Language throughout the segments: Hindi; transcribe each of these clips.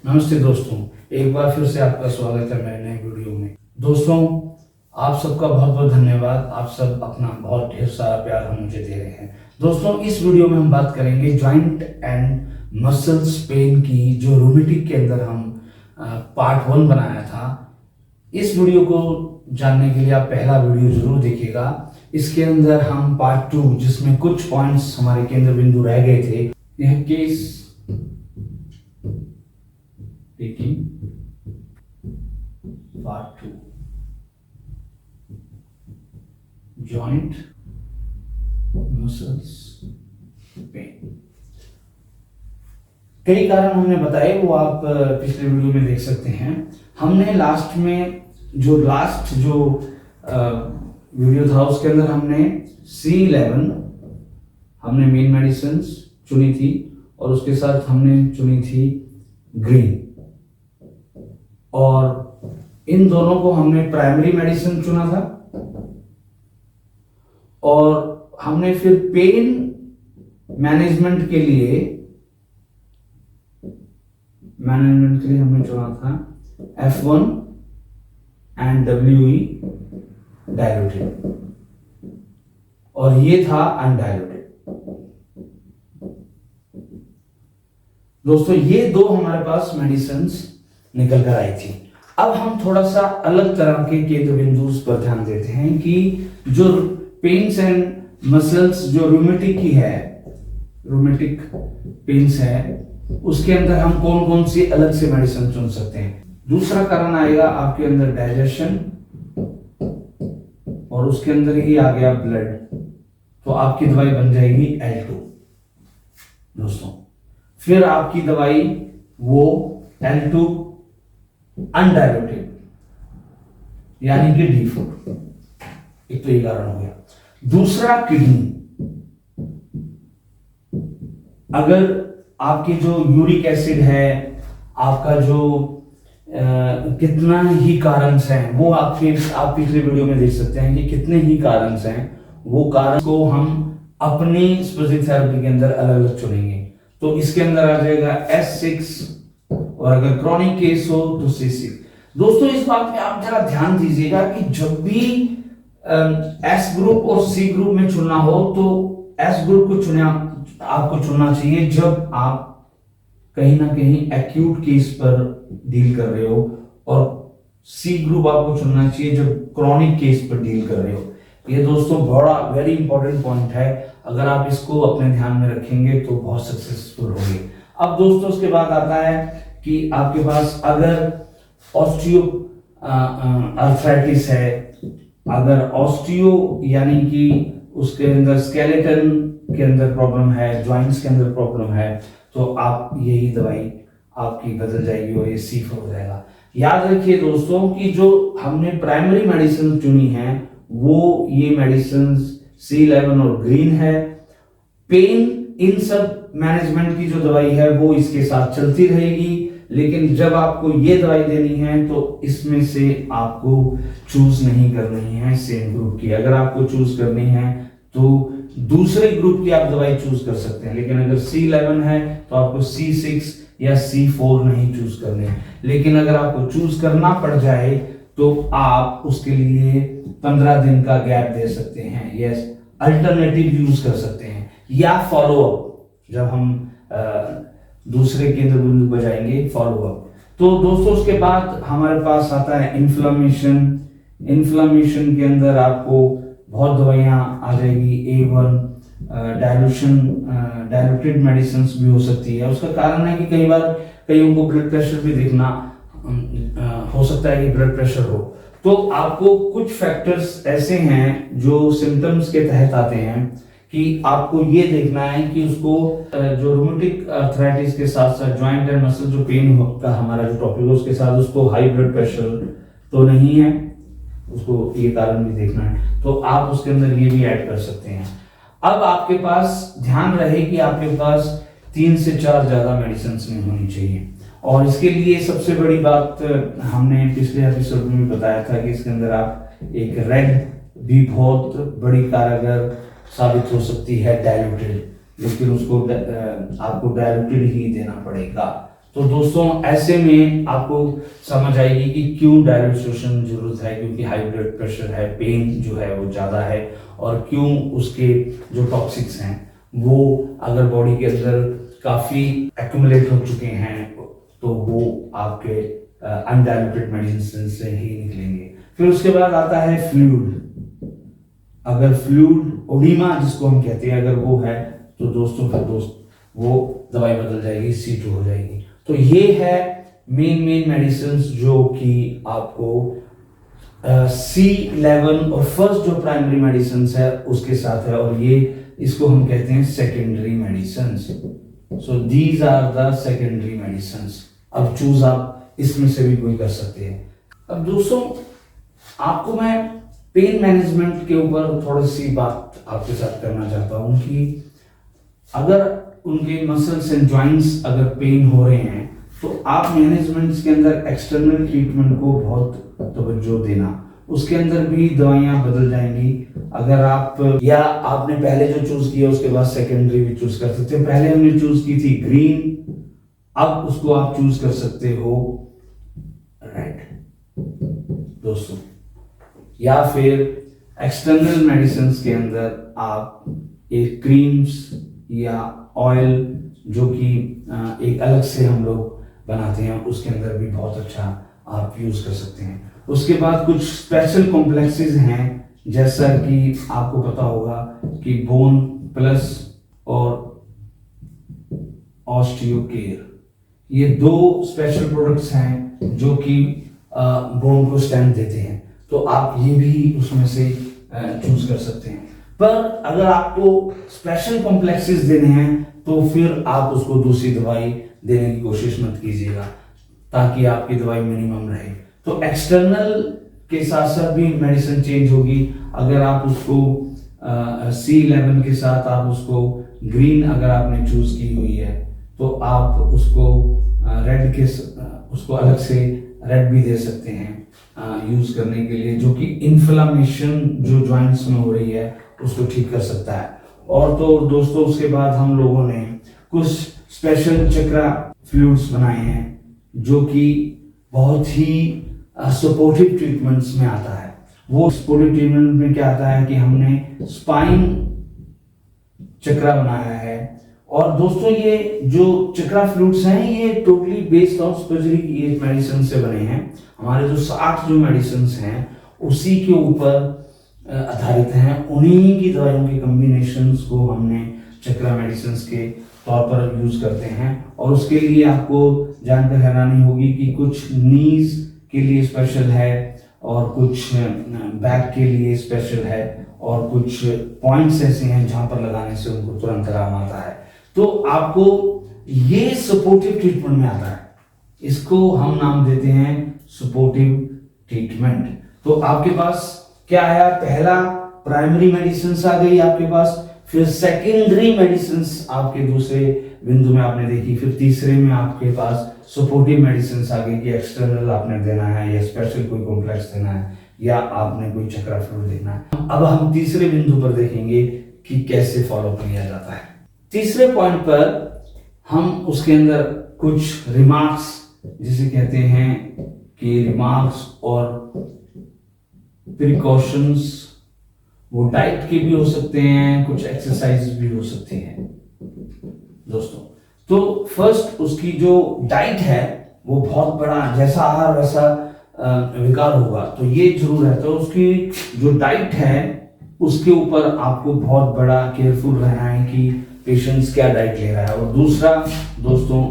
नमस्ते दोस्तों, एक बार फिर से आपका स्वागत है मेरे नए वीडियो में। दोस्तों, आप सबका बहुत बहुत धन्यवाद। आप सब अपना बहुत ढेर सारा प्यार हम मुझे दे रहे हैं। दोस्तों, इस वीडियो में हम बात करेंगे जॉइंट एंड मसल्स पेन की, जो रूमेटिक के अंदर हम पार्ट 1 बनाया था। इस वीडियो को जानने के लिए आप पहला वीडियो जरूर देखिएगा। इसके अंदर हम पार्ट 2, जिसमें कुछ पॉइंट्स हमारे केंद्र बिंदु रह गए थे, यह case taking part 2 joint muscles pain। कई कारण हमने बताए, वो आप पिछले वीडियो में देख सकते हैं। हमने लास्ट जो वीडियो था, उसके अंदर हमने C11 हमने मेन मेडिसिन चुनी थी और उसके साथ हमने चुनी थी ग्रीन, और इन दोनों को हमने प्राइमरी मेडिसिन चुना था। और हमने फिर पेन मैनेजमेंट के लिए हमने चुना था F1 एंड WE डायलूटेड, और ये था अनडायलूटेड। दोस्तों, ये दो हमारे पास मेडिसिन निकल कर आई थी। अब हम थोड़ा सा अलग तरह के केंद्र बिंदु पर ध्यान देते हैं कि जो पेन्स एंड मसल्स जो रूमेटिक की है, रूमेटिक पेन्स है, उसके अंदर हम कौन कौन सी अलग से मेडिसिन चुन सकते हैं। दूसरा कारण आएगा आपके अंदर डाइजेशन, और उसके अंदर ही आ गया ब्लड, तो आपकी दवाई बन जाएगी L2 दोस्तों। फिर आपकी दवाई वो L2 अनडायलूटेड, यानी कि D4। एक तो ये कारण हो गया। दूसरा, किडनी। अगर आपके जो यूरिक एसिड है, आपका जो कितना ही कारण हैं, वो आप पिछले वीडियो में देख सकते हैं कि कितने ही कारण हैं। वो कारण को हम अपनी स्पेसिफिक थेरेपी के अंदर अलग अलग चुनेंगे। तो इसके अंदर आ जाएगा S6, और अगर क्रॉनिक केस हो तो C6। दोस्तों, इस बात पे आप जरा ध्यान दीजिएगा कि जब भी S ग्रुप और C ग्रुप में चुनना हो तो S ग्रुप को आपको चुनना चाहिए जब आप कहीं ना कहीं एक्यूट केस पर डील कर रहे हो, और C ग्रुप आपको चुनना चाहिए जब क्रॉनिक केस पर डील कर रहे हो। ये दोस्तों बड़ा वेरी इंपॉर्टेंट पॉइंट है। अगर आप इसको अपने ध्यान में रखेंगे तो बहुत सक्सेसफुल होंगे। अब दोस्तों, उसके बाद आता है कि आपके पास अगर ऑस्टियो आर्थराइटिस है, अगर ऑस्टियो यानी कि उसके अंदर स्केलेटन के अंदर प्रॉब्लम है, जॉइंट्स के अंदर प्रॉब्लम है, तो आप यही दवाई आपकी बदल जाएगी और ये C4 हो जाएगा। याद रखिए दोस्तों कि जो हमने प्राइमरी मेडिसिन चुनी है, वो ये मेडिसिन C11 और ग्रीन है। पेन इन सब मैनेजमेंट की जो दवाई है वो इसके साथ चलती रहेगी, लेकिन जब आपको ये दवाई देनी है तो इसमें से आपको चूज नहीं करनी है सेम ग्रुप की। अगर आपको चूज करनी है तो दूसरे ग्रुप की आप दवाई चूज कर सकते हैं, लेकिन अगर C11 है तो आपको C6 या C4 नहीं चूज करने। लेकिन अगर आपको चूज करना पड़ जाए तो आप उसके लिए 15 दिन का गैप दे सकते हैं, यस, अल्टरनेटिव यूज कर सकते हैं, या फॉलो अप। जब हम दूसरे केंद्र बिंदु पर जाएंगे, फॉलो अप। तो दोस्तों, उसके बाद हमारे पास आता है इन्फ्लेमेशन। इन्फ्लेमेशन के अंदर आपको बहुत दवाइयां आ जाएगी। A1 डायलूटेड मेडिसिन भी हो सकती है। उसका कारण है कि कई बार कईयों को ब्लड प्रेशर भी देखना हो सकता है कि ब्लड प्रेशर हो। तो आपको कुछ फैक्टर्स ऐसे हैं जो सिम्टम्स के तहत आते हैं कि आपको ये देखना है कि उसको जो रूमेटिक आर्थराइटिस के साथ साथ जॉइंट एंड मसल जो पेन का हमारा जो टॉपिक है, उसके साथ उसको हाई ब्लड प्रेशर तो नहीं है, उसको ये कारण भी देखना है। तो आप उसके अंदर ये भी ऐड कर सकते हैं। अब आपके पास ध्यान रहे कि आपके पास 3 से 4 ज्यादा मेडिसिन नहीं होनी चाहिए, और इसके लिए सबसे बड़ी बात हमने पिछले एपिसोड में भी बताया था कि इसके अंदर आप एक रेड भी बहुत बड़ी कारगर साबित हो सकती है डाइल्यूटेड, लेकिन उसको आपको डाइल्यूटेड ही देना पड़ेगा। तो दोस्तों ऐसे में आपको समझ आएगी कि क्यों डायरेक्शन जरूरत है, क्योंकि हाई ब्लड प्रेशर है, पेन जो है वो ज़्यादा है, और क्यों उसके जो टॉक्सिक्स हैं वो अगर बॉडी के अंदर काफ़ी एक्यूमुलेट हो चुके हैं तो वो आपके अनडायल्यूटेड मेडिसिन से ही निकलेंगे। फिर उसके बाद आता है फ्लूइड। अगर फ्लूइड ओडिमा जिसको हम कहते हैं अगर वो है तो दोस्तों फिर वो दवाई बदल जाएगी, C2 हो जाएगी। तो ये है मेन मेडिसिन जो कि आपको C11 और फर्स्ट जो प्राइमरी मेडिसिन है उसके साथ है, और ये इसको हम कहते हैं secondary medicine. So these are the secondary medicine. अब चूज आप इसमें से भी कोई कर सकते हैं। अब दोस्तों आपको मैं पेन मैनेजमेंट के ऊपर थोड़ी सी बात आपके साथ करना चाहता हूं कि अगर उनके मसल्स एंड जॉइंट्स अगर पेन हो रहे हैं तो आप मैनेजमेंट के अंदर एक्सटर्नल ट्रीटमेंट को बहुत तवज्जो देना। उसके अंदर भी दवाइयां बदल जाएंगी। अगर आप या आपने पहले जो चूज किया उसके बाद सेकेंडरी भी चूज कर सकते हैं। पहले हमने चूज की थी ग्रीन, अब उसको आप चूज कर सकते हो रेड दोस्तों। या फिर एक्सटर्नल मेडिसिन के अंदर आप एक क्रीम्स या ऑयल जो कि एक अलग से हम लोग बनाते हैं उसके अंदर भी बहुत अच्छा आप यूज कर सकते हैं। उसके बाद कुछ स्पेशल कॉम्प्लेक्सेस हैं, जैसा कि आपको पता होगा कि बोन प्लस और ऑस्टियोकेयर, ये दो स्पेशल प्रोडक्ट्स हैं जो कि बोन को स्ट्रेंथ देते हैं। तो आप ये भी उसमें से चूज कर सकते हैं। पर अगर आपको स्पेशल कॉम्प्लेक्सेस देने हैं तो फिर आप उसको दूसरी दवाई देने की कोशिश मत कीजिएगा, ताकि आपकी दवाई मिनिमम रहे। तो एक्सटर्नल के साथ साथ भी मेडिसिन चेंज होगी। अगर आप उसको C11 के साथ आप उसको ग्रीन अगर आपने चूज की हुई है तो आप उसको रेड के उसको अलग से रेड भी दे सकते हैं यूज करने के लिए, जो कि इन्फ्लामेशन जो जॉइंट्स में हो रही है उसको ठीक कर सकता है। और तो दोस्तों उसके बाद हम लोगों ने कुछ स्पेशल चक्रा फ्लूइड्स बनाए हैं जो कि बहुत ही सपोर्टिव ट्रीटमेंट्स में आता है। वो सपोर्टिव ट्रीटमेंट में क्या आता है कि हमने स्पाइन चक्रा बनाया है। और दोस्तों ये जो चक्रा फ्लूइड्स हैं ये टोटली बेस्ड ऑन स्पेशली ये मेडिसिन से बने हैं। हमारे जो 60 जो मेडिसिन हैं उसी के ऊपर आधारित हैं। उन्हीं की दवाइयों के कॉम्बिनेशंस को हमने चक्रा मेडिसिन के तौर पर यूज करते हैं। और उसके लिए आपको जानकर हैरानी होगी कि कुछ नीज के लिए स्पेशल है और कुछ बैक के लिए स्पेशल है और कुछ पॉइंट्स ऐसे हैं जहां पर लगाने से उनको तुरंत आराम आता है। तो आपको ये सपोर्टिव ट्रीटमेंट में आता है, इसको हम नाम देते हैं सपोर्टिव ट्रीटमेंट। तो आपके पास क्या आया, पहला प्राइमरी मेडिसिन आ गई आपके पास, फिर सेकेंडरी मेडिसिन आपके दूसरे बिंदु में आपने देखी, फिर तीसरे में आपके पास सपोर्टिव मेडिसिन आ गई कि एक्सटर्नल आपने देना है या स्पेशल कोई कॉम्प्लेक्स देना है या आपने कोई चक्रा फ्लूइड देना है। अब हम तीसरे बिंदु पर देखेंगे कि कैसे फॉलो किया जाता है। तीसरे पॉइंट पर हम उसके अंदर कुछ रिमार्क्स जिसे कहते हैं कि रिमार्क्स और प्रिकॉशंस, वो डाइट के भी हो सकते हैं, कुछ एक्सरसाइज भी हो सकती हैं दोस्तों। तो फर्स्ट उसकी जो डाइट है वो बहुत बड़ा, जैसा आहार वैसा विकार होगा, तो ये जरूर है। तो उसकी जो डाइट है उसके ऊपर आपको बहुत बड़ा केयरफुल रहना है कि पेशेंट्स क्या डाइट ले रहा है। और दूसरा दोस्तों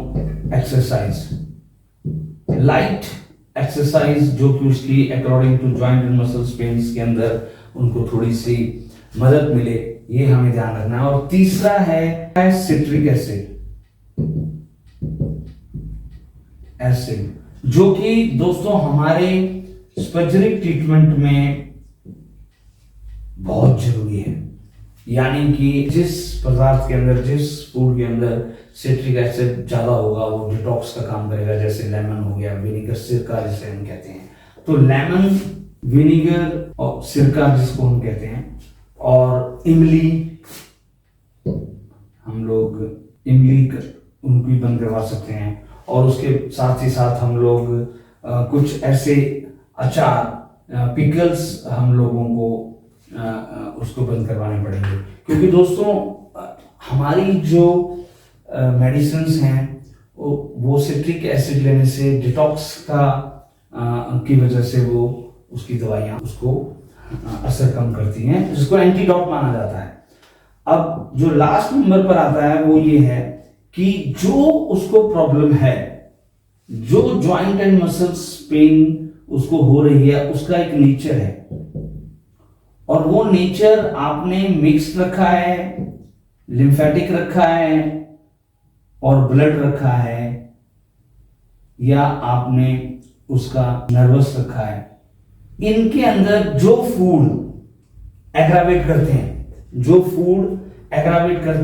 एक्सरसाइज, लाइट एक्सरसाइज जो कि उसकी according to joint and muscles pains के अंदर उनको थोड़ी सी मदद मिले, ये हमें ध्यान रखना है। और तीसरा है सिट्रिक एसिड जो कि दोस्तों हमारे सर्जरी ट्रीटमेंट में बहुत जरूरी है। यानी कि जिस पदार्थ के अंदर, जिस फूड के अंदर सिट्रिक एसिड ज्यादा होगा वो डिटॉक्स का काम करेगा। जैसे लेमन हो गया, विनेगर, सिरका जिसे हम कहते हैं। तो लेमन, विनेगर और सिरका जिसको हम कहते हैं, और इमली, हम लोग इमली उनको भी बंद करवा सकते हैं। और उसके साथ ही साथ हम लोग कुछ ऐसे अचार पिकल्स हम लोगों को उसको बंद करवाने पड़ेंगे, क्योंकि दोस्तों हमारी जो मेडिसिन्स हैं वो सिट्रिक एसिड लेने से डिटॉक्स की वजह से वो उसकी दवाइयाँ उसको असर कम करती हैं, जिसको एंटीडॉट माना जाता है। अब जो लास्ट नंबर पर आता है वो ये है कि जो उसको प्रॉब्लम है, जो जॉइंट एंड मसल्स पेन उसको हो रही है, उसका एक नेचर है, और वो नेचर आपने मिक्स रखा है, लिम्फेटिक रखा है और ब्लड रखा है, या आपने उसका नर्वस रखा है। इनके अंदर जो फूड एग्रावेट करते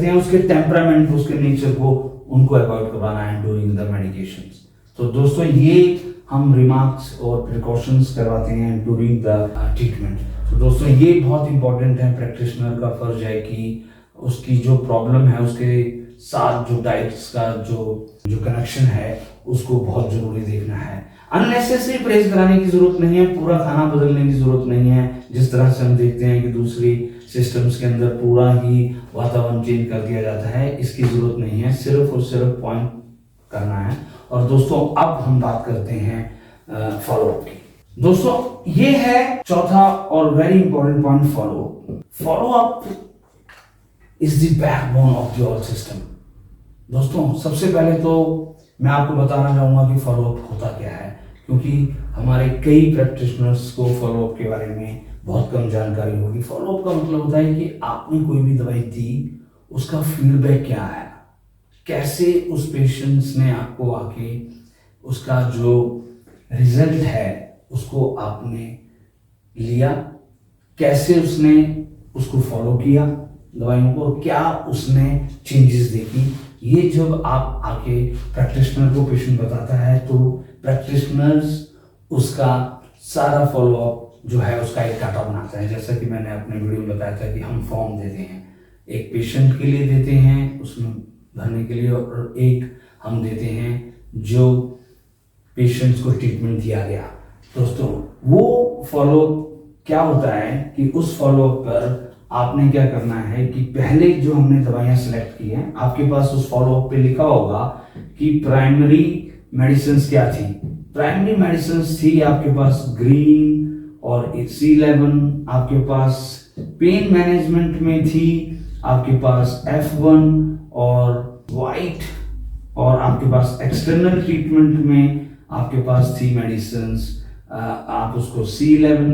हैं, उसके टेम्परामेंट, उसके नेचर को उनको अवॉइड करवाना है ड्यूरिंग द मेडिकेशंस। तो दोस्तों ये हम रिमार्क्स और प्रिकॉशंस करवाते हैं ड्यूरिंग द ट्रीटमेंट। तो दोस्तों ये बहुत इंपॉर्टेंट है, प्रैक्टिशनर का फर्ज है कि उसकी जो प्रॉब्लम है उसके साथ जो डाइट्स का जो कनेक्शन है उसको बहुत जरूरी देखना है। अननेसेसरी परहेज कराने की जरूरत नहीं है, पूरा खाना बदलने की जरूरत नहीं है, जिस तरह से हम देखते हैं कि दूसरी सिस्टम्स के अंदर पूरा ही वातावरण चेंज कर दिया जाता है। इसकी जरूरत नहीं है, सिर्फ और सिर्फ पॉइंट करना है। और दोस्तों अब हम बात करते हैं फॉलोअप की। दोस्तों ये है चौथा और very important point, follow up is the backbone of the all system. दोस्तों सबसे पहले तो मैं आपको बताना चाहूंगा कि फॉलोअप होता क्या है, क्योंकि हमारे कई प्रैक्टिशनर्स को फॉलोअप के बारे में बहुत कम जानकारी होगी। फॉलोअप का मतलब होता है कि आपने कोई भी दवाई दी, उसका फीडबैक क्या है, कैसे उस पेशेंट्स ने आपको आके उसका जो रिजल्ट है उसको आपने लिया, कैसे उसने उसको फॉलो किया दवाइयों को, क्या उसने चेंजेस देखी। ये जब आप आके प्रैक्टिशनर को पेशेंट बताता है तो प्रैक्टिशनर्स उसका सारा फॉलोअप जो है उसका एक डाटा बनाता है। जैसा कि मैंने अपने वीडियो में बताया था कि हम फॉर्म देते हैं, एक पेशेंट के लिए देते हैं उसमें भरने के लिए, और एक हम देते हैं जो पेशेंट्स को ट्रीटमेंट दिया गया। दोस्तों वो फॉलोअप क्या होता है कि उस फॉलोअप पर आपने क्या करना है कि पहले जो हमने दवाइयाँ सिलेक्ट की हैं, आपके पास उस फॉलोअप पे लिखा होगा कि प्राइमरी मेडिसिन्स क्या थी। प्राइमरी मेडिसिन्स थी आपके पास ग्रीन और C11, आपके पास पेन मैनेजमेंट में थी आपके पास F1 और वाइट, और आपके पास एक्सटर्नल ट्रीटमेंट में आपके पास थी मेडिसिन्स, आप उसको C11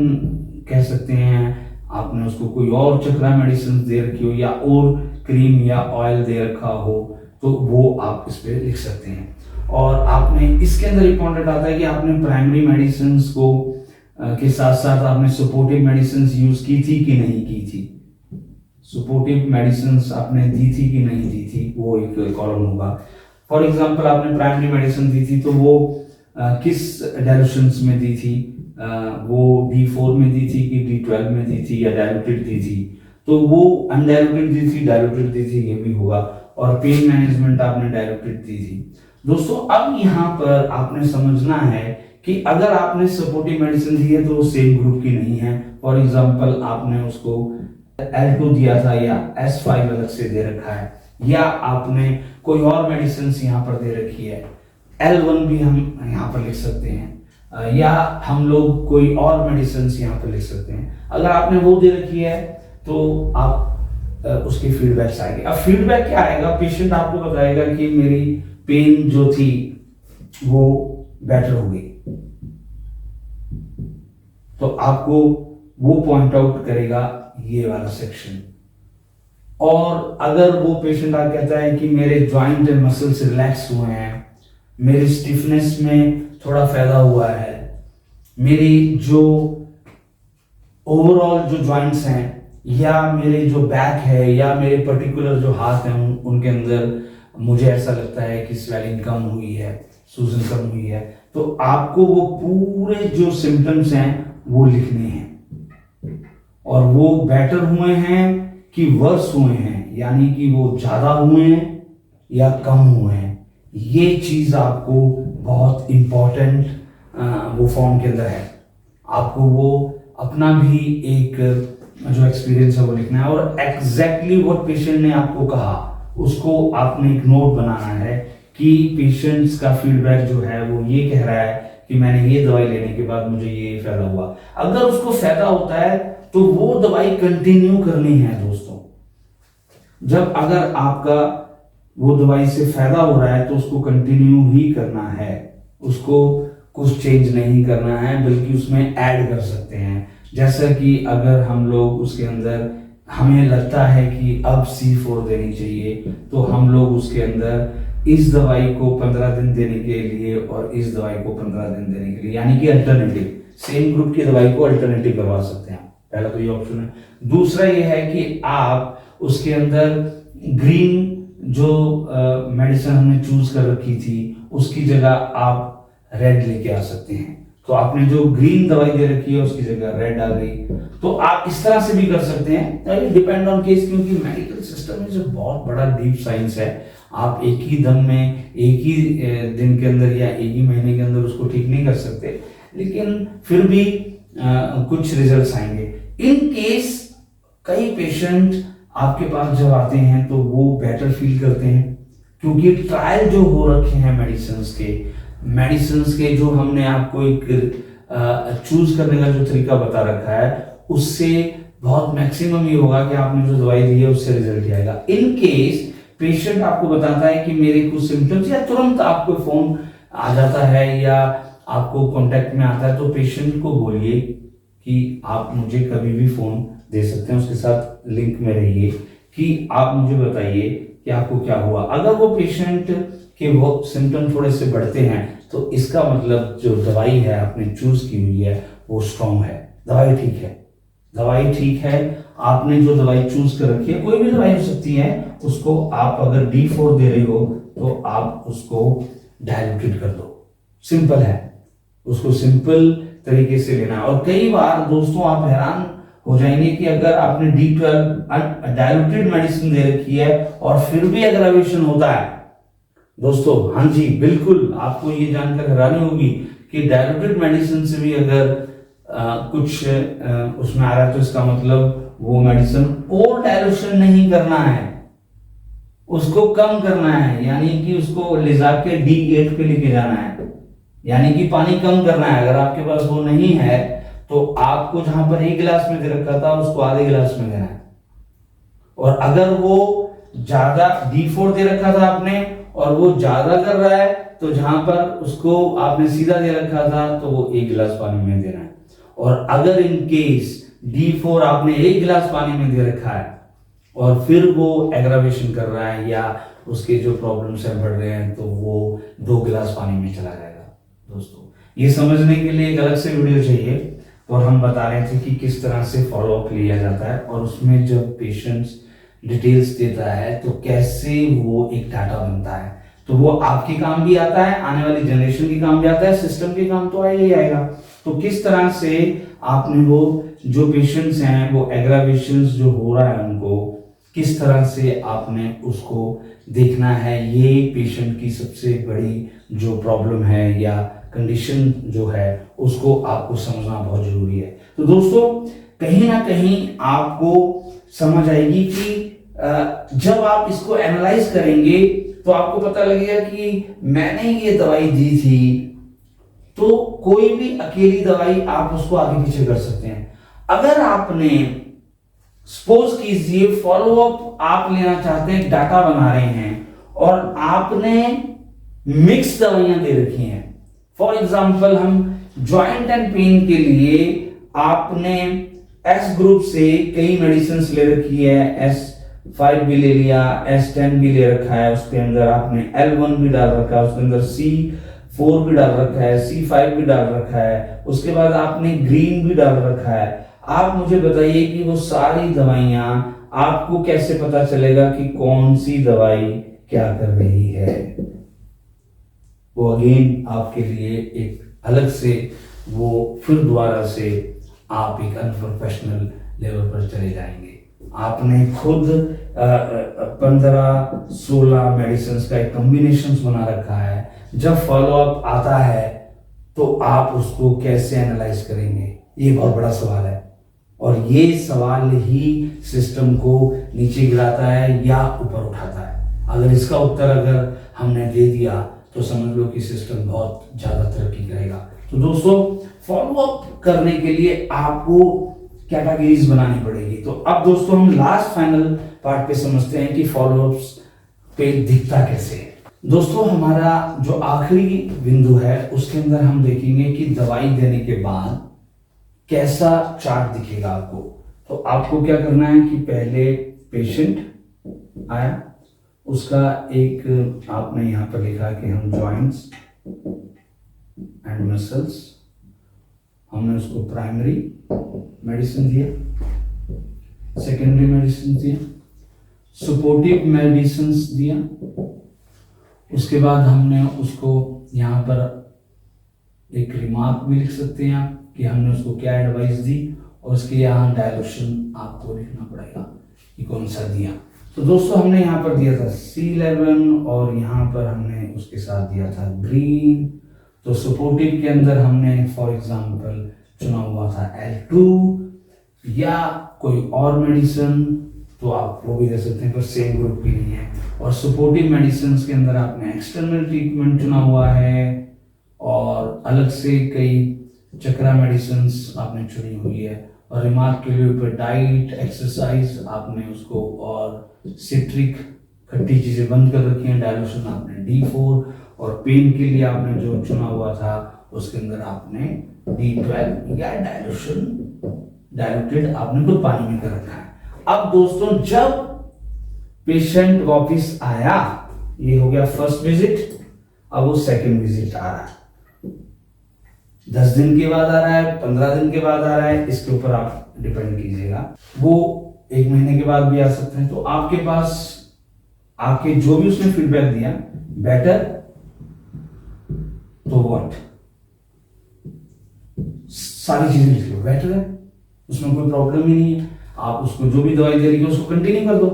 कह सकते हैं, आपने उसको कोई और चक्रा मेडिसिन दे रखी हो या और क्रीम या ऑयल दे रखा हो तो वो आप इस पे लिख सकते हैं। और आपने इसके अंदर इंपॉर्टेंट आता है कि आपने प्राइमरी मेडिसिन को के साथ साथ आपने सपोर्टिव मेडिसिन यूज की थी कि नहीं की थी, सपोर्टिव मेडिसिन आपने दी थी कि नहीं दी थी, वो एक कॉलम होगा। फॉर एग्जांपल आपने प्राइमरी मेडिसिन दी थी तो वो किस डाइल्यूशंस में दी थी, वो D4 में दी थी कि D12 में दी थी या डाइल्यूटेड दी थी, तो वो अनडाइल्यूटेड दी थी, डाइल्यूटेड दी थी, ये भी होगा। और पेन मैनेजमेंट आपने डाइल्यूटेड दी थी। दोस्तों अब यहाँ पर आपने समझना है कि अगर आपने सपोर्टिव मेडिसिन दी है तो वो सेम ग्रुप की नहीं है। फॉर एग्जांपल आपने उसको L2 दिया था या S5 अलग से दे रखा है, या आपने कोई और मेडिसिन यहाँ पर दे रखी है, L1 भी हम यहाँ पर लिख सकते हैं, या हम लोग कोई और मेडिसिन यहाँ पर लिख सकते हैं। अगर आपने वो दे रखी है तो आप उसके फीडबैक्स आएंगे। अब फीडबैक क्या आएगा, पेशेंट आपको बताएगा कि मेरी पेन जो थी वो बेटर हो गई, तो आपको वो पॉइंट आउट करेगा ये वाला सेक्शन। और अगर वो पेशेंट आप कहता है कि मेरे जॉइंट एंड मसल्स रिलैक्स हुए हैं, मेरी स्टिफनेस में थोड़ा फायदा हुआ है, मेरी जो ओवरऑल जो जॉइंट्स हैं या मेरे जो बैक है या मेरे पर्टिकुलर जो हाथ हैं उनके अंदर मुझे ऐसा लगता है कि स्वेलिंग कम हुई है, सूजन कम हुई है, तो आपको वो पूरे जो सिम्टम्स हैं वो लिखने हैं, और वो बेटर हुए हैं कि वर्स हुए हैं, यानी कि वो ज्यादा हुए हैं या कम हुए हैं, ये चीज आपको बहुत इंपॉर्टेंट वो फॉर्म के अंदर है। आपको वो अपना भी एक जो एक्सपीरियंस है वो लिखना है, और एग्जैक्टली व्हाट पेशेंट ने आपको कहा उसको आपने एक नोट बनाना है कि पेशेंट्स का फीडबैक जो है वो ये कह रहा है कि मैंने ये दवाई लेने के बाद मुझे ये फायदा हुआ। अगर उसको फायदा होता है तो वो दवाई कंटिन्यू करनी है दोस्तों। जब अगर आपका वो दवाई से फायदा हो रहा है तो उसको कंटिन्यू ही करना है, उसको कुछ चेंज नहीं करना है, बल्कि उसमें ऐड कर सकते हैं। जैसा कि अगर हम लोग उसके अंदर हमें लगता है कि अब C4 देनी चाहिए, तो हम लोग उसके अंदर इस दवाई को 15 दिन देने के लिए और इस दवाई को 15 दिन देने के लिए, यानी कि अल्टरनेटिव, सेम ग्रुप की दवाई को अल्टरनेटिव करवा सकते हैं। पहला तो ये ऑप्शन है। दूसरा ये है कि आप उसके अंदर ग्रीन जो मेडिसिन हमने चूज कर रखी थी उसकी जगह आप रेड लेके आ सकते हैं। तो आपने जो ग्रीन दवाई दे रखी है उसकी जगह रेड आ गई, तो आप इस तरह से भी कर सकते हैं। डिपेंड ऑन केस, क्योंकि मेडिकल सिस्टम में जो बहुत बड़ा डीप साइंस है, आप एक ही दम में एक ही दिन के अंदर या एक ही महीने के अंदर उसको ठीक नहीं कर सकते, लेकिन फिर भी कुछ रिजल्ट्स आएंगे। इन केस कई पेशेंट आपके पास जब आते हैं तो वो बेटर फील करते हैं, क्योंकि ट्रायल जो हो रखे हैं मेडिसिन के जो हमने आपको एक चूज करने का जो तरीका बता रखा है, उससे बहुत मैक्सिमम ये होगा कि आपने जो दवाई दी है उससे रिजल्ट ही आएगा। इन केस पेशेंट आपको बताता है कि मेरे कुछ सिम्टम्स, या तुरंत आपको फोन आ जाता है या आपको कांटेक्ट में आता है, तो पेशेंट को बोलिए कि आप मुझे कभी भी फोन दे सकते हैं, उसके साथ लिंक में रहिए कि आप मुझे बताइए कि आपको क्या हुआ। अगर वो पेशेंट के वो सिम्टम थोड़े से बढ़ते हैं तो इसका मतलब जो दवाई है आपने चूज की हुई है वो स्ट्रॉन्ग है, दवाई ठीक है। आपने जो दवाई चूज कर रखी है, कोई भी दवाई हो सकती है, उसको आप अगर D4 दे रहे हो तो आप उसको डायल्यूटेड कर दो। सिंपल है, उसको सिंपल तरीके से लेना। और कई बार दोस्तों आप हैरान हो जाएंगे कि अगर आपने D12 डायल्यूटेड मेडिसिन दे रखी है और फिर भी एग्रावेशन होता है दोस्तों, हाँ जी बिल्कुल, आपको ये जानकर हैरानी होगी कि डायल्यूटेड मेडिसिन से भी अगर कुछ उसमें आ रहा है तो इसका मतलब वो मेडिसिन और डायल्यूशन नहीं करना है, उसको कम करना है, यानी कि उसको ले जाके D8 पे लेके जाना है, यानी कि पानी कम करना है। अगर आपके पास वो नहीं है तो आपको जहां पर 1 गिलास में दे रखा था उसको आधे गिलास में देना है। और अगर वो ज्यादा D4 दे रखा था आपने और वो ज्यादा कर रहा है तो जहां पर उसको आपने सीधा दे रखा था तो वो 1 गिलास पानी में देना है। और अगर इन केस D4 आपने 1 गिलास पानी में दे रखा है और फिर वो एग्रावेशन कर रहा है या उसके जो प्रॉब्लम्स है बढ़ रहे हैं तो वो 2 गिलास पानी में चला जाएगा। दोस्तों ये समझने के लिए एक अलग से वीडियो चाहिए, और हम बता रहे थे कि किस तरह से फॉलो अप लिया जाता है, और उसमें जब पेशेंट्स डिटेल्स देता है तो कैसे वो एक डाटा बनता है, तो वो आपके काम भी आता है, आने वाली जनरेशन के काम भी आता है, सिस्टम के काम तो आएगा ही आएगा। तो किस तरह से आपने वो जो पेशेंट्स हैं वो एग्रावेशंस जो हो रहा है उनको किस तरह से आपने उसको देखना है, ये पेशेंट की सबसे बड़ी जो प्रॉब्लम है या कंडीशन जो है उसको आपको समझना बहुत जरूरी है। तो दोस्तों कहीं ना कहीं आपको समझ आएगी कि जब आप इसको एनालाइज करेंगे तो आपको पता लगेगा कि मैंने ये दवाई दी थी, तो कोई भी अकेली दवाई आप उसको आगे पीछे कर सकते हैं। अगर आपने सपोज कीजिए फॉलो अप आप लेना चाहते हैं, डाटा बना रहे हैं और आपने मिक्स दवाइयां दे रखी हैं, फॉर एग्जांपल हम जॉइंट एंड पेन के लिए आपने एस ग्रुप से कई मेडिसिन ले रखी है, S5 भी ले लिया, S10 भी ले रखा है, उसके अंदर आपने L1 भी डाल रखा है, उसके अंदर C4 भी डाल रखा है, C5 भी डाल रखा है, उसके बाद आपने ग्रीन भी डाल रखा है। आप मुझे बताइए कि वो सारी दवाइयां आपको कैसे पता चलेगा कि कौन सी दवाई क्या कर रही है। वो अगेन आपके लिए एक अलग से वो फिर दोबारा से आप एक अनप्रोफेशनल लेवल पर चले जाएंगे। आपने खुद 15-16 मेडिसिन का एक कॉम्बिनेशन बना रखा है। जब फॉलोअप आता है तो आप उसको कैसे एनालाइज करेंगे, ये बहुत बड़ा सवाल है। और ये सवाल ही सिस्टम को नीचे गिराता है या ऊपर उठाता है। अगर इसका उत्तर अगर हमने दे दिया तो समझ लो कि सिस्टम बहुत ज़्यादा तरक्की करेगा। तो दोस्तों, फॉलोअप करने के लिए आपको कैटेगरीज बनानी पड़ेगी। तो अब दोस्तों हम लास्ट फाइनल पार्ट पे समझते हैं कि फॉलोअप्स पे दिखता कैसे है। दोस्तों, हमारा जो आखिरी बिंदु है उसके अंदर हम देखेंगे कि दवाई देने के बाद कैसा चार्ट दिखेगा आपको। तो आपको क्या करना है कि पहले पेशेंट आया, उसका एक आपने यहाँ पर लिखा कि हम जॉइंट्स एंड मसल्स, हमने उसको प्राइमरी मेडिसिन दिया, सेकेंडरी मेडिसिन दिया, सपोर्टिव मेडिसिन दिया। उसके बाद हमने उसको यहाँ पर एक रिमार्क भी लिख सकते हैं आप कि हमने उसको क्या एडवाइस दी, और उसके यहाँ डायलूशन आपको लिखना पड़ेगा कि कौन सा दिया। तो दोस्तों, हमने यहाँ पर दिया था C11 और यहाँ पर हमने उसके साथ दिया था ग्रीन। तो सपोर्टिव के अंदर हमने फॉर एग्जांपल चुना हुआ था L2 या कोई और मेडिसिन, तो आप वो भी दे सकते हैं, पर सेम ग्रुप की नहीं है। और सपोर्टिव मेडिसिन के अंदर आपने एक्सटर्नल ट्रीटमेंट चुना हुआ है और अलग से कई चक्रा मेडिसिन आपने चुनी हुई है। और रिमार्क के लिए ऊपर डाइट, एक्सरसाइज आपने उसको, और सिट्रिक खट्टी चीजें बंद कर रखी हैं, डायलूशन आपने D4, और पेन के लिए आपने जो चुना हुआ था उसके अंदर आपने D12 या डाइल्यूटेड आपने खुद पानी में कर रखा है। अब दोस्तों, जब पेशेंट वापिस आया, ये हो गया फर्स्ट विजिट, अब वो सेकंड विजिट आ रहा है, 10 दिन के बाद आ रहा है, 15 दिन के बाद आ रहा है, इसके ऊपर आप डिपेंड कीजिएगा। वो 1 महीने के बाद भी आ सकते हैं। तो आपके पास आके जो भी उसने फीडबैक दिया, बेटर तो व्हाट, सारी चीजें लिख लो, बेटर है, उसमें कोई प्रॉब्लम ही नहीं है। आप उसको जो भी दवाई दे रही है उसको कंटिन्यू कर दो,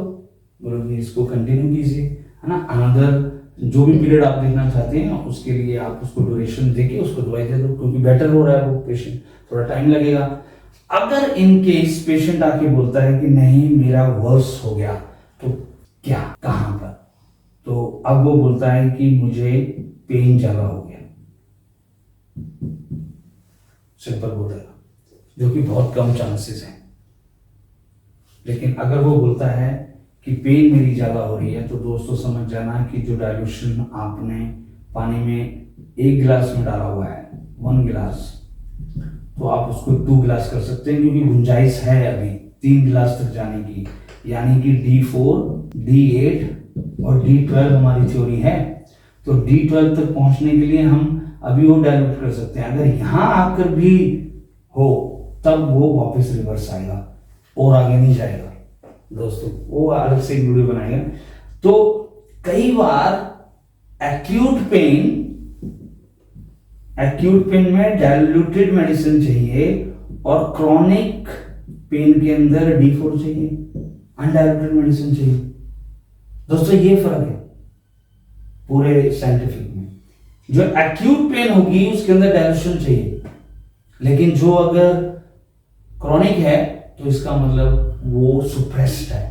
बोलो कि इसको कंटिन्यू कीजिए, है ना। अनदर जो भी पीरियड आप देखना चाहते हैं उसके लिए आप उसको ड्यूरेशन देके उसको दवाई दे दो, क्योंकि बेटर हो रहा है वो पेशेंट, थोड़ा टाइम लगेगा। अगर इन केस पेशेंट आके बोलता है कि नहीं मेरा वर्स हो गया, तो क्या, कहां पर, तो अब वो बोलता है कि मुझे पेन ज्यादा हो गया, सिंपल बोलेगा, जो कि बहुत कम चांसेस हैं। लेकिन अगर वो बोलता है कि पेन मेरी ज्यादा हो रही है, तो दोस्तों समझ जाना कि जो डाइल्यूशन आपने पानी में 1 गिलास में डाला हुआ है, 1 गिलास, तो आप उसको 2 गिलास कर सकते हैं, क्योंकि गुंजाइश है अभी 3 गिलास तक जाने की। यानी कि D4, D8 और D12 हमारी थ्योरी है। तो D12 तक पहुंचने के लिए हम अभी वो डाइल्यूट कर सकते हैं। अगर यहां आकर भी हो तब वो वापस रिवर्स आएगा और आगे नहीं जाएगा दोस्तों, वो अलग से एक वीडियो बनाएगा। तो कई बार एक्यूट पेन में डाइल्यूटेड मेडिसिन चाहिए और क्रॉनिक पेन के अंदर D4 चाहिए, अनडाइल्यूटेड मेडिसिन चाहिए। दोस्तों, ये फर्क है पूरे साइंटिफिक में। जो एक्यूट पेन होगी उसके अंदर डाइल्यूशन चाहिए, लेकिन जो अगर क्रॉनिक है तो इसका मतलब वो सुप्रेस्ड है,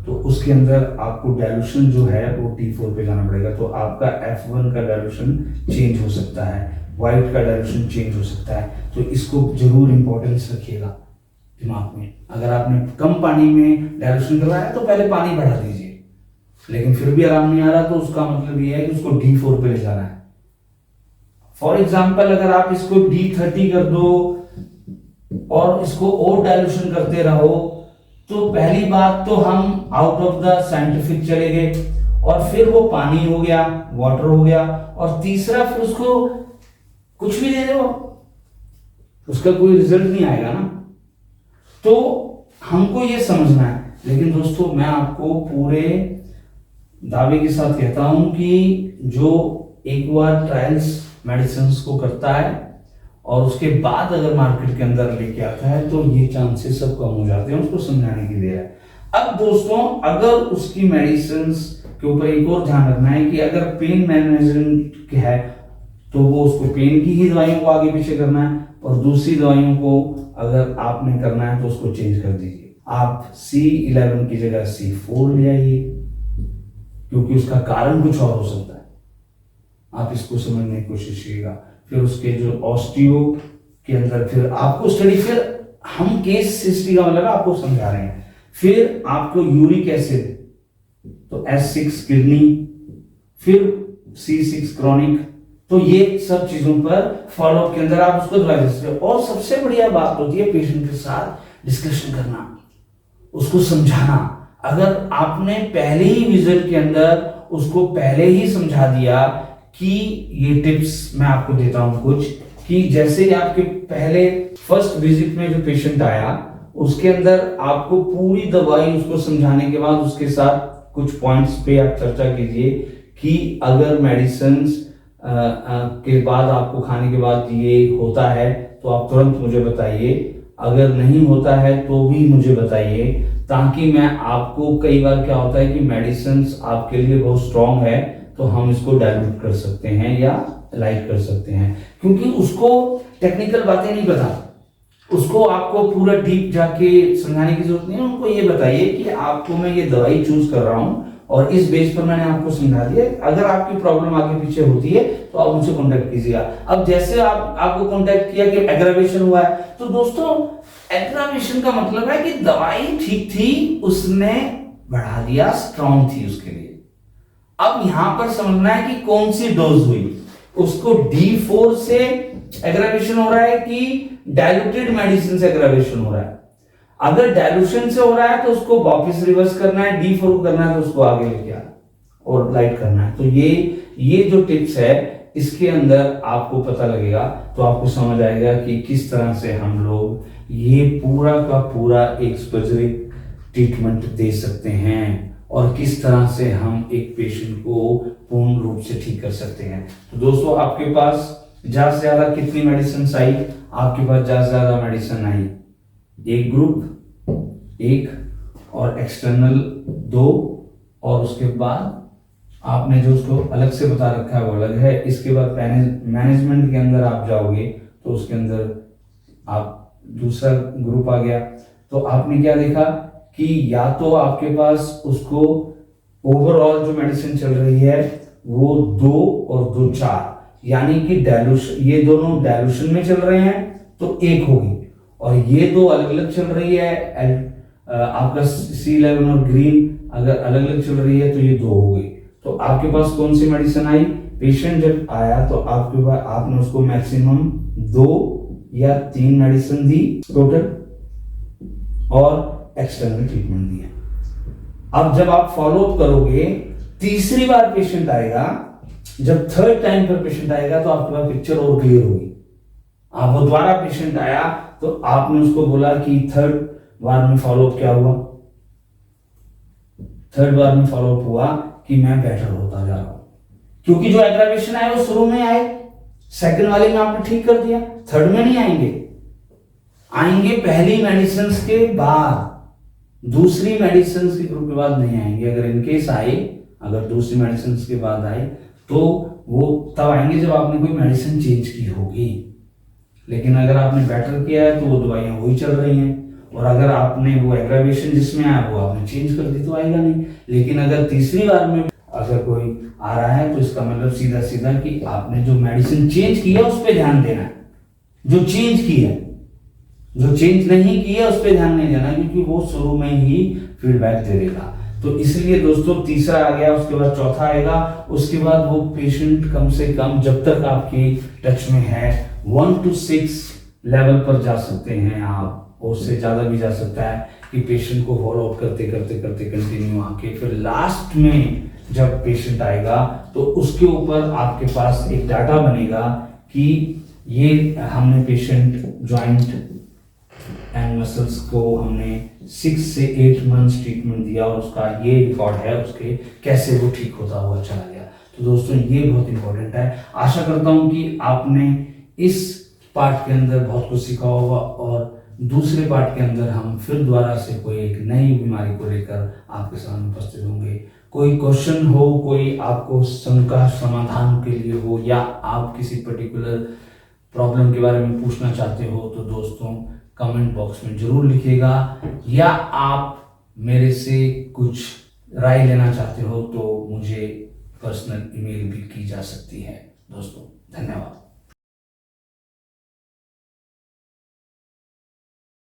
तो उसके अंदर आपको डाइल्यूशन जो है वो D4 पे जाना पड़ेगा। तो आपका F1 का डाइल्यूशन चेंज हो सकता है, वाइट का डाइल्यूशन चेंज हो सकता है। तो इसको जरूर इंपॉर्टेंस रखिएगा दिमाग में। अगर आपने कम पानी में डाइल्यूशन करवाया है तो पहले पानी बढ़ा दीजिए, लेकिन फिर भी आराम नहीं आ रहा तो उसका मतलब ये है कि उसको D4 पे ले जाना है। फॉर एग्जाम्पल, अगर आप इसको D30 कर दो और इसको और डाइल्यूशन करते रहो, तो पहली बात तो हम आउट ऑफ द साइंटिफिक चले गए, और फिर वो पानी हो गया, वाटर हो गया, और तीसरा फिर उसको कुछ भी दे रहे हो, उसका कोई रिजल्ट नहीं आएगा ना। तो हमको ये समझना है। लेकिन दोस्तों, मैं आपको पूरे दावे के साथ कहता हूं कि जो एक बार ट्रायल्स मेडिसिन को करता है और उसके बाद अगर मार्केट के अंदर लेके आता है तो ये चांसेस सब कम हो जाते हैं, उसको समझाने की देर है। अब दोस्तों अगर उसकी मेडिसिन के ऊपर एक और ध्यान रखना है कि अगर पेन मैनेजमेंट है तो वो उसको पेन की ही दवाइयों को आगे पीछे करना है, और दूसरी दवाइयों को अगर आपने करना है तो उसको चेंज कर दीजिए। आप C11 की जगह C4 ले आइए, क्योंकि उसका कारण कुछ और हो सकता है। आप इसको समझने की कोशिश कीजिएगा। फिर उसके जो ऑस्टियो के अंदर फिर आपको स्टडी, फिर हम केस हिस्ट्री का मतलब आपको समझा रहे हैं। फिर आपको यूरिक एसिड तो S6 किडनी, फिर C6 क्रॉनिक, तो ये सब चीजों पर फॉलोअप के अंदर आप उसको दवाई दे सकते हो। और सबसे बढ़िया बात होती है पेशेंट के साथ डिस्कशन करना, उसको समझाना। अगर आपने पहले ही विजिट के अंदर उसको पहले ही समझा दिया कि ये टिप्स मैं आपको देता हूं कुछ, कि जैसे ही आपके पहले फर्स्ट विजिट में जो पेशेंट आया उसके अंदर आपको पूरी दवाई उसको समझाने के बाद उसके साथ कुछ पॉइंट्स पे आप चर्चा कीजिए कि अगर मेडिसिन के बाद आपको खाने के बाद ये होता है तो आप तुरंत मुझे बताइए, अगर नहीं होता है तो भी मुझे बताइए, ताकि मैं आपको, कई बार क्या होता है कि मेडिसिन आपके लिए बहुत स्ट्रांग है तो हम इसको डाइल्यूट कर सकते हैं या लाइट कर सकते हैं, क्योंकि उसको टेक्निकल बातें नहीं पता, उसको आपको पूरा डीप जाके समझाने की जरूरत नहीं है। उनको ये बताइए कि आपको मैं ये दवाई चूज कर रहा हूं और इस बेस पर मैंने आपको समझा दिया, अगर आपकी प्रॉब्लम आगे पीछे होती है तो आप मुझसे कांटेक्ट कीजिएगा। अब जैसे आपको कांटेक्ट किया कि एग्रावेशन हुआ है, तो दोस्तों एग्रावेशन का मतलब है कि दवाई ठीक थी, उसने बढ़ा दिया, स्ट्रॉन्ग थी उसके लिए। अब यहां पर समझना है कि कौन सी डोज हुई, उसको D4 से एग्रावेशन हो रहा है कि डाइल्यूटेड मेडिसिन से एग्रावेशन हो रहा है। अगर डाइल्यूशन से हो रहा है तो उसको वापस रिवर्स करना है, D4 को करना है तो उसको आगे लेके आना और लाइट करना है। तो ये जो टिप्स है इसके अंदर आपको पता लगेगा, तो आपको समझ आएगा कि किस तरह से हम लोग ये पूरा का पूरा एक स्पेसिफिक ट्रीटमेंट दे सकते हैं और किस तरह से हम एक पेशेंट को पूर्ण रूप से ठीक कर सकते हैं। तो दोस्तों आपके पास ज्यादा से ज्यादा कितनी मेडिसिन आई? आपके पास ज्यादा से ज्यादा मेडिसिन आई एक ग्रुप, एक और एक्सटर्नल 2, और उसके बाद आपने जो उसको अलग से बता रखा है वो अलग है। इसके बाद मैनेजमेंट के अंदर आप जाओगे तो उसके अंदर आप दूसरा ग्रुप आ गया। तो आपने क्या देखा कि या तो आपके पास उसको ओवरऑल जो मेडिसिन चल रही है वो 2 और 2 4, यानी कि डाइल्यूशन, ये दोनों डाइल्यूशन में चल रहे हैं तो 1 होगी, और ये 2 अलग अलग चल रही है, आपका C11 और ग्रीन अगर अलग अलग चल रही है तो ये 2 हो गई। तो आपके पास कौन सी मेडिसिन आई? पेशेंट जब आया तो आपके पास आपने उसको मैक्सिमम 2 या 3 मेडिसिन दी टोटल और एक्सटर्नल ट्रीटमेंट दिया। अब जब आप फॉलोअप करोगे, तीसरी बार पेशेंट आएगा, जब थर्ड टाइम पर पेशेंट आएगा तो आपके पास पिक्चर और क्लियर होगी। आप वो दोबारा पेशेंट आया तो आपने उसको बोला कि थर्ड बार में फॉलोअप क्या हुआ? थर्ड बार में फॉलोअप हुआ कि मैं बेटर होता जा रहा हूं, क्योंकि जो एग्रावेशन आए वो शुरू में आए, सेकंड वाले में आपने ठीक कर दिया, थर्ड में नहीं आएंगे, आएंगे पहली मेडिसिन के बाद, दूसरी मेडिसिन के ग्रुप के बाद नहीं आएंगे। अगर इनकेस आए, अगर दूसरी मेडिसिन के बाद आए तो वो तब आएंगे जब आपने कोई मेडिसिन चेंज की होगी। लेकिन अगर आपने बेटर किया है तो वो दवाइयां वही चल रही हैं, और अगर आपने वो एग्रावेशन जिसमें आया वो आपने चेंज कर दी तो आएगा नहीं। लेकिन अगर तीसरी बार में अगर कोई आ रहा है तो इसका मतलब सीधा सीधा कि आपने जो मेडिसिन चेंज की है उस पर ध्यान देना है, जो चेंज की है, जो चेंज नहीं की है उस पर ध्यान नहीं देना, क्योंकि वो शुरू में ही फीडबैक दे देगा। तो इसलिए दोस्तों तीसरा आ गया, उसके बाद चौथा आएगा, उसके बाद वो पेशेंट कम से कम जब तक आपकी टच में है 1 to 6 लेवल पर जा सकते हैं आप, उससे ज्यादा भी जा सकता है कि पेशेंट को फॉलो अप करते करते करते कंटिन्यू आके फिर लास्ट में जब पेशेंट आएगा तो उसके ऊपर आपके पास एक डाटा बनेगा कि ये हमने पेशेंट जॉइंट एंड मसल्स को हमने 6 से 8 मंथ्स ट्रीटमेंट दिया और उसका ये रिकॉर्ड है उसके, कैसे वो ठीक होता हुआ चला गया। तो दोस्तों ये बहुत इंपॉर्टेंट है। आशा करता हूं कि आपने इस पार्ट के अंदर बहुत कुछ सीखा होगा और दूसरे पार्ट के अंदर हम फिर दोबारा से कोई एक नई बीमारी को लेकर आपके सामने उपस्थित होंगे। कोई क्वेश्चन हो, कोई आपको शंका समाधान के लिए हो, या आप किसी पर्टिकुलर प्रॉब्लम के बारे में पूछना चाहते हो, तो दोस्तों कमेंट बॉक्स में जरूर लिखिएगा, या आप मेरे से कुछ राय लेना चाहते हो तो मुझे पर्सनल ईमेल भी की जा सकती है। दोस्तों धन्यवाद।